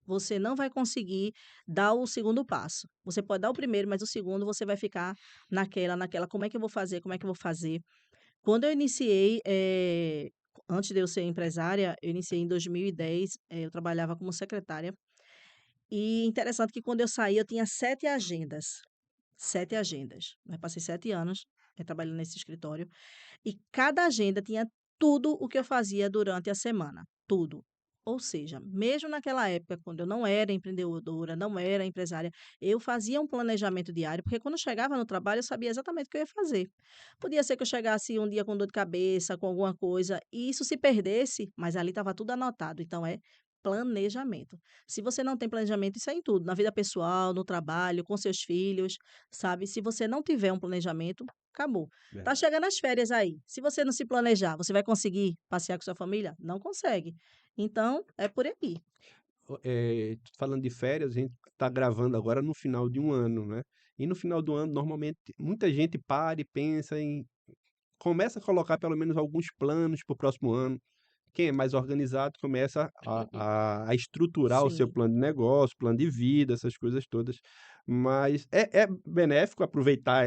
você não vai conseguir dar o segundo passo. Você pode dar o primeiro, mas o segundo você vai ficar naquela, como é que eu vou fazer? Como é que eu vou fazer? Quando eu iniciei, antes de eu ser empresária, eu iniciei em 2010, eu trabalhava como secretária. E interessante que quando eu saí, eu tinha 7 agendas. 7 agendas, né, passei 7 anos, trabalhando nesse escritório, e cada agenda tinha tudo o que eu fazia durante a semana, tudo. Ou seja, mesmo naquela época, quando eu não era empreendedora, não era empresária, eu fazia um planejamento diário, porque quando eu chegava no trabalho, eu sabia exatamente o que eu ia fazer. Podia ser que eu chegasse um dia com dor de cabeça, com alguma coisa, e isso se perdesse, mas ali estava tudo anotado. Então é planejamento. Se você não tem planejamento, isso é em tudo, na vida pessoal, no trabalho, com seus filhos, sabe? Se você não tiver um planejamento, acabou. Tá Verdade. chegando as férias aí. Se você não se planejar, você vai conseguir passear com sua família? Não consegue. Então, é por aí. Falando de férias, a gente está gravando agora no final de um ano, né. E no final do ano, normalmente, muita gente para e pensa em começa a colocar pelo menos alguns planos para o próximo ano. Quem é mais organizado começa a estruturar o seu Sim, plano de negócio, plano de vida, essas coisas todas. Mas é benéfico aproveitar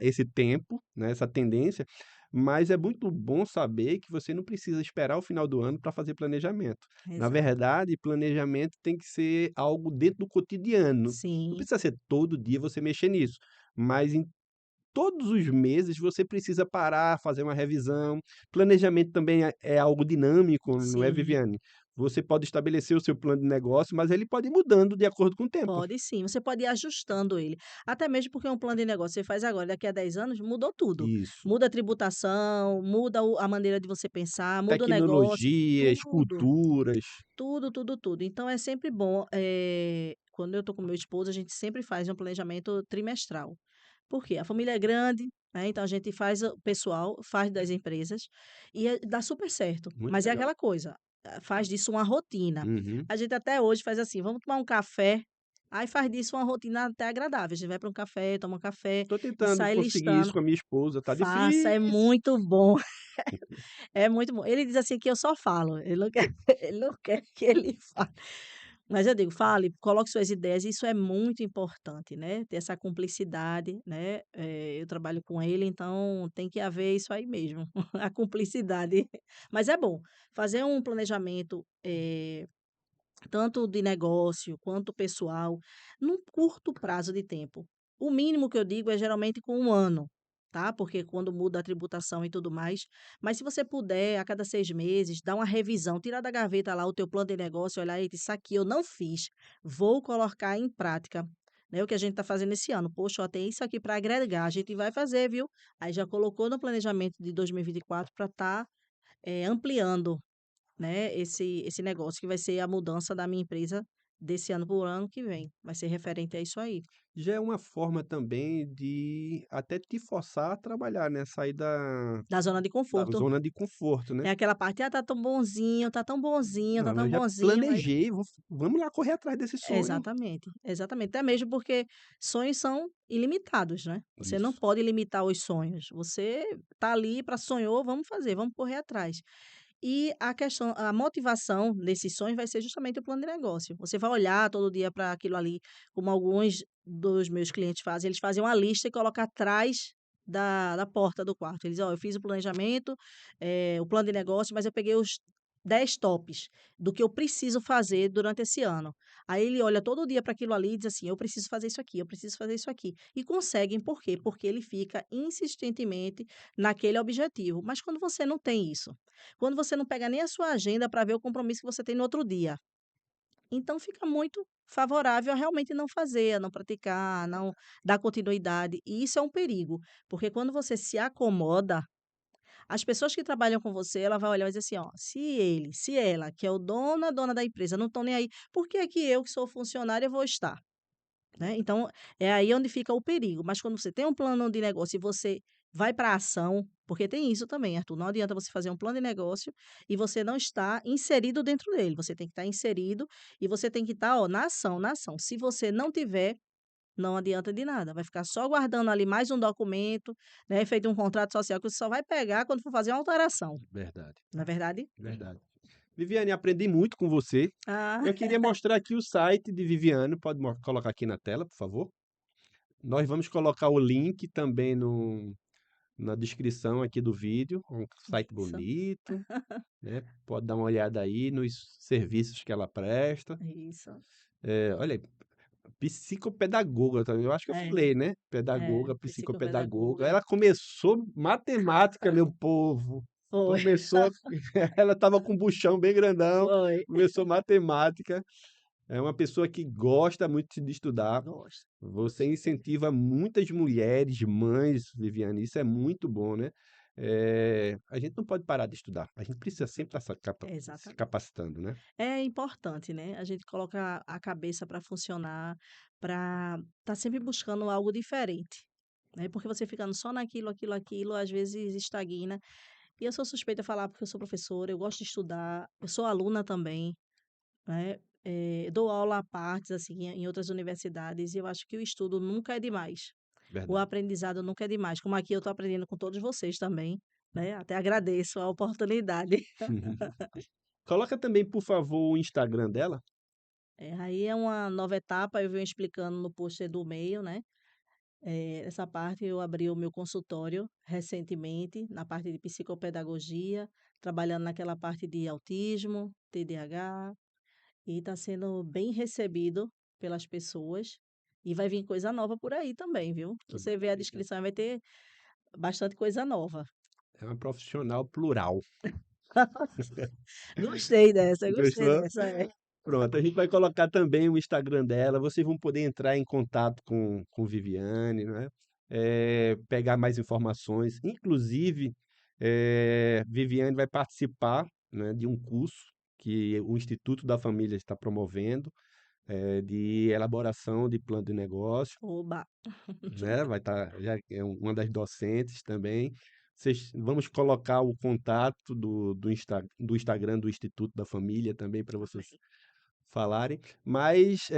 esse tempo, né, essa tendência, mas é muito bom saber que você não precisa esperar o final do ano para fazer planejamento. Na exato. verdade, planejamento tem que ser algo dentro do cotidiano. Não Sim, precisa ser todo dia você mexer nisso, mas em todos os meses você precisa parar, fazer uma revisão. Planejamento também é algo dinâmico, não é, sim. Viviane? Você pode estabelecer o seu plano de negócio, mas ele pode ir mudando de acordo com o tempo. Pode sim, você pode ir ajustando ele. Até mesmo porque um plano de negócio você faz agora, daqui a 10 anos mudou tudo. Isso. Muda a tributação, muda a maneira de você pensar, muda o negócio, Tecnologias, tudo. culturas. Tudo, tudo, tudo. Então é sempre bom, quando eu estou com meu esposo, a gente sempre faz um planejamento trimestral. Por quê? A família é grande, né, então a gente faz o pessoal, faz das empresas e dá super certo. Muito Mas é legal. aquela coisa, faz disso uma rotina. Uhum. A gente até hoje faz assim: "Vamos tomar um café", aí faz disso uma rotina até agradável. A gente vai para um café, toma um café Tô e tentando sai conseguir isso listando. com a minha esposa, tá Faça, é difícil. muito bom. É muito bom. Ele diz assim que eu só falo, ele não quer ele não quer que ele fale. Mas eu digo: "Fale, coloque suas ideias", isso é muito importante, né, ter essa cumplicidade, né, eu trabalho com ele, então tem que haver isso aí mesmo, a cumplicidade. Mas é bom, fazer um planejamento, tanto de negócio quanto pessoal, num curto prazo de tempo. O mínimo que eu digo é geralmente com um ano, tá? Porque quando muda a tributação e tudo mais. Mas se você puder, a cada 6 meses, dar uma revisão, tirar da gaveta lá o teu plano de negócio, olhar: "Eita, isso aqui eu não fiz, vou colocar em prática", né, o que a gente está fazendo esse ano. "Poxa, ó, tem isso aqui para agregar, a gente vai fazer, viu?". Aí já colocou no planejamento de 2024 para estar, ampliando, né, esse negócio que vai ser a mudança da minha empresa desse ano para o ano que vem, vai ser referente a isso aí. Já é uma forma também de até te forçar a trabalhar, né, sair Da zona de da conforto. zona de conforto, né. É aquela parte: "Ah, tá tão bonzinho, tá tão bonzinho, tá Não, tão eu já bonzinho", mas planejei, vamos lá correr atrás desse sonho. exatamente, exatamente. Até mesmo porque sonhos são ilimitados, né. Você não Isso. pode limitar os sonhos. Você tá ali para sonhou, vamos fazer, vamos correr atrás. E a motivação desses sonhos vai ser justamente o plano de negócio. Você vai olhar todo dia para aquilo ali, como alguns dos meus clientes fazem, eles fazem uma lista e colocam atrás da porta do quarto. Eles: "Ó, eu fiz o planejamento, o plano de negócio, mas eu peguei os 10 tops do que eu preciso fazer durante esse ano". Aí ele olha todo dia para aquilo ali e diz assim: "Eu preciso fazer isso aqui, eu preciso fazer isso aqui". E conseguem, por quê? Porque ele fica insistentemente naquele objetivo. Mas quando você não tem isso, quando você não pega nem a sua agenda para ver o compromisso que você tem no outro dia, então fica muito favorável a realmente não fazer, a não praticar, a não dar continuidade. E isso é um perigo, porque quando você se acomoda, as pessoas que trabalham com você, ela vai olhar e dizer assim: "Ó, se ele, se ela, que é o dono, a dona da empresa, não estão nem aí, por que é que eu, que sou funcionária, vou estar?", né. Então, é aí onde fica o perigo. Mas quando você tem um plano de negócio e você vai para a ação, porque tem isso também, Arthur, não adianta você fazer um plano de negócio e você não estar inserido dentro dele, você tem que estar inserido e você tem que estar, ó, na ação, na ação. Se você não tiver, não adianta de nada, vai ficar só guardando ali mais um documento, né, feito um contrato social que você só vai pegar quando for fazer uma alteração, Verdade, não é verdade? verdade. Viviane, aprendi muito com você. Ah, Eu queria mostrar aqui o site de Viviane. Pode colocar aqui na tela, por favor? Nós vamos colocar o link também na descrição aqui do vídeo. Um site isso, bonito, né? Pode dar uma olhada aí nos serviços que ela presta. isso. Olha, psicopedagoga também. Eu acho que eu É, falei, né? Pedagoga, psicopedagoga. psicopedagoga. Ela começou matemática, meu povo. Foi, Começou, ela estava com um buchão bem grandão, foi. começou matemática. É uma pessoa que gosta muito de estudar. Gosto. Você incentiva muitas mulheres, mães, Viviane, isso é muito bom, né? A gente não pode parar de estudar. A gente precisa sempre estar se Exatamente. capacitando, né? É importante, né, a gente colocar a cabeça para funcionar, para estar sempre buscando algo diferente, né, porque você ficando só naquilo, aquilo, aquilo, às vezes estagna. E eu sou suspeita a falar porque eu sou professora, eu gosto de estudar, eu sou aluna também, né, dou aula à partes, assim, em outras universidades e eu acho que o estudo nunca é demais. O Verdade. aprendizado nunca é demais, como aqui eu estou aprendendo com todos vocês também, né, até agradeço a oportunidade. Coloca também, por favor, o Instagram dela. Aí é uma nova etapa, eu venho explicando no post do meio, né, essa parte eu abri o meu consultório recentemente, na parte de psicopedagogia, trabalhando naquela parte de autismo, TDAH, e está sendo bem recebido pelas pessoas, e vai vir coisa nova por aí também, viu. Que Você vê a beleza. descrição, vai ter bastante coisa nova. É uma profissional plural. Gostei Gostou? dessa, é. Pronto, a gente vai colocar também o Instagram dela. Vocês vão poder entrar em contato com Viviane, né? Pegar mais informações. Inclusive, Viviane vai participar, né, de um curso que o Instituto da Família está promovendo, de elaboração de plano de negócio, Oba, né? Vai estar, já é uma das docentes também. Vamos colocar o contato do Instagram do Instituto da Família também para vocês amém. falarem, mas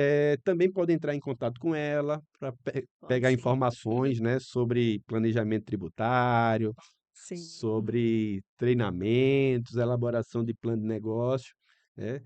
também podem entrar em contato com ela para Pode pegar sim. informações, né, sobre planejamento tributário, Sim. sobre treinamentos, elaboração de plano de negócio, né?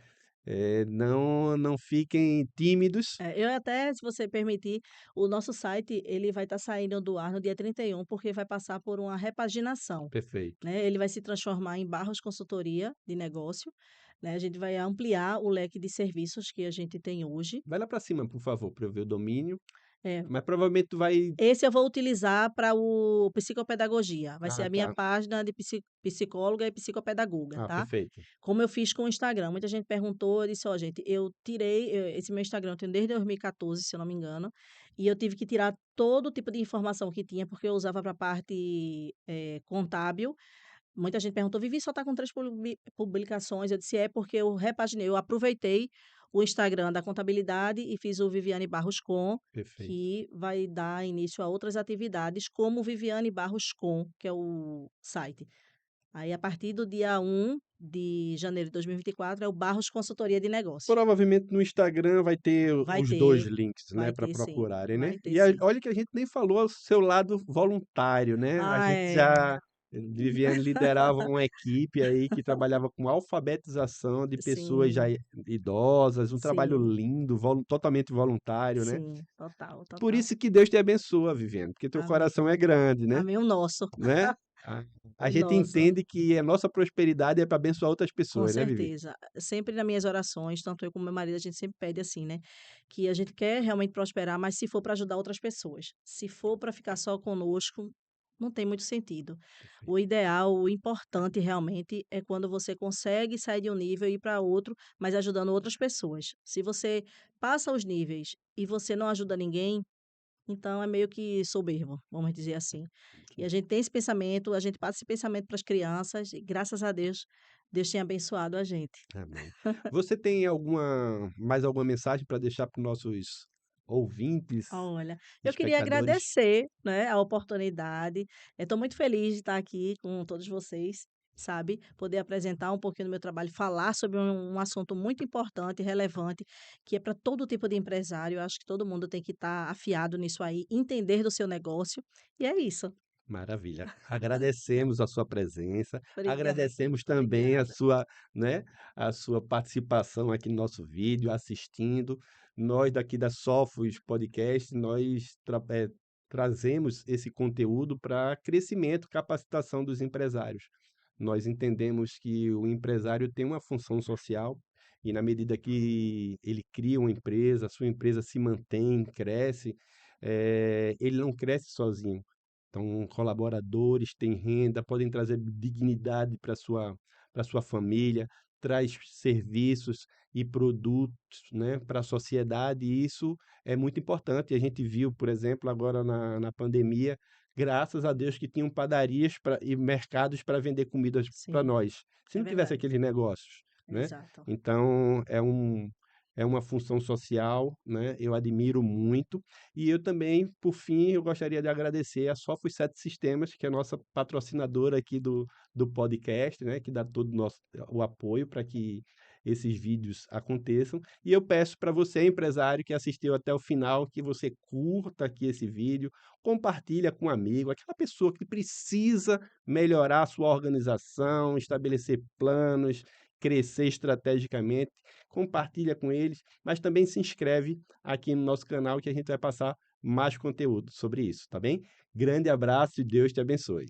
Não fiquem tímidos. Eu até, se você permitir, o nosso site ele vai estar saindo do ar no dia 31, porque vai passar por uma repaginação, Perfeito. né, ele vai se transformar em Barros Consultoria de Negócio, né, a gente vai ampliar o leque de serviços que a gente tem hoje. Vai lá para cima, por favor, para eu ver o domínio. É, Mas provavelmente tu vai. esse eu vou utilizar para o psicopedagogia, vai ser Ah, a minha tá. página de psicóloga e psicopedagoga, Ah, tá. perfeito. Como eu fiz com o Instagram, muita gente perguntou, eu disse: "Ó gente, eu tirei, esse meu Instagram eu tenho desde 2014, se eu não me engano, e eu tive que tirar todo tipo de informação que tinha, porque eu usava para a parte, contábil". Muita gente perguntou: "Vivi, só está com 3 publicações", eu disse: "É porque eu repaginei, eu aproveitei o Instagram da contabilidade e fiz o Viviane Barros Com, Perfeito. que vai dar início a outras atividades, como Viviane Barros Com, que é o site". Aí, a partir do dia 1 de janeiro de 2024, é o Barros Consultoria de Negócios. Provavelmente no Instagram vai ter Vai os dois ter, links, né, vai para ter sim, procurarem, né? vai ter E sim. olha que a gente nem falou o seu lado voluntário, né? A Ah, gente é. já, Viviane liderava uma equipe aí que trabalhava com alfabetização de pessoas já Sim, idosas, um trabalho sim, lindo, totalmente voluntário, né? sim, total, Por total. isso que Deus te abençoa, Viviane, porque teu Amém. coração é grande, né? Amém, o nosso, Né? A, a o gente nosso. entende que a nossa prosperidade é para abençoar outras Com pessoas, né, Vivi? certeza. Sempre nas minhas orações, tanto eu como meu marido, a gente sempre pede assim, né, que a gente quer realmente prosperar, mas se for para ajudar outras pessoas. Se for para ficar só conosco, não tem muito sentido. O Perfeito. ideal, o importante realmente é quando você consegue sair de um nível e ir para outro, mas ajudando outras pessoas. Se você passa os níveis e você não ajuda ninguém, então é meio que soberbo, vamos dizer assim. E a gente tem esse pensamento, a gente passa esse pensamento para as crianças e graças a Deus, Deus tem abençoado a gente. Amém. Você tem mais alguma mensagem para deixar para os nossos ouvintes, Olha, eu queria espectadores. agradecer, né, a oportunidade. Estou muito feliz de estar aqui com todos vocês, sabe, poder apresentar um pouquinho do meu trabalho, falar sobre um assunto muito importante e relevante, que é para todo tipo de empresário. Eu acho que todo mundo tem que estar afiado nisso aí, entender do seu negócio, e é isso. Maravilha. Agradecemos a sua presença, Obrigada, agradecemos também obrigada. né, a sua participação aqui no nosso vídeo, assistindo. Nós daqui da Sofos Podcast, trazemos esse conteúdo para crescimento, capacitação dos empresários. Nós entendemos que o empresário tem uma função social e na medida que ele cria uma empresa, a sua empresa se mantém, cresce, ele não cresce sozinho. Então, colaboradores têm renda, podem trazer dignidade para sua família, traz serviços e produtos, né, para a sociedade, e isso é muito importante. A gente viu, por exemplo, agora na pandemia, graças a Deus que tinham padarias e mercados para vender comidas para Sim, nós. Se é não tivesse verdade. aqueles negócios, né? Exato. Então, é uma função social, né? Eu admiro muito. E eu também, por fim, eu gostaria de agradecer a Sofos 7 Sistemas, que é a nossa patrocinadora aqui do podcast, né, que dá todo o apoio para que esses vídeos aconteçam. E eu peço para você, empresário, que assistiu até o final, que você curta aqui esse vídeo, compartilha com um amigo, aquela pessoa que precisa melhorar a sua organização, estabelecer planos, crescer estrategicamente, compartilha com eles, mas também se inscreve aqui no nosso canal que a gente vai passar mais conteúdo sobre isso, tá bem? Grande abraço e Deus te abençoe.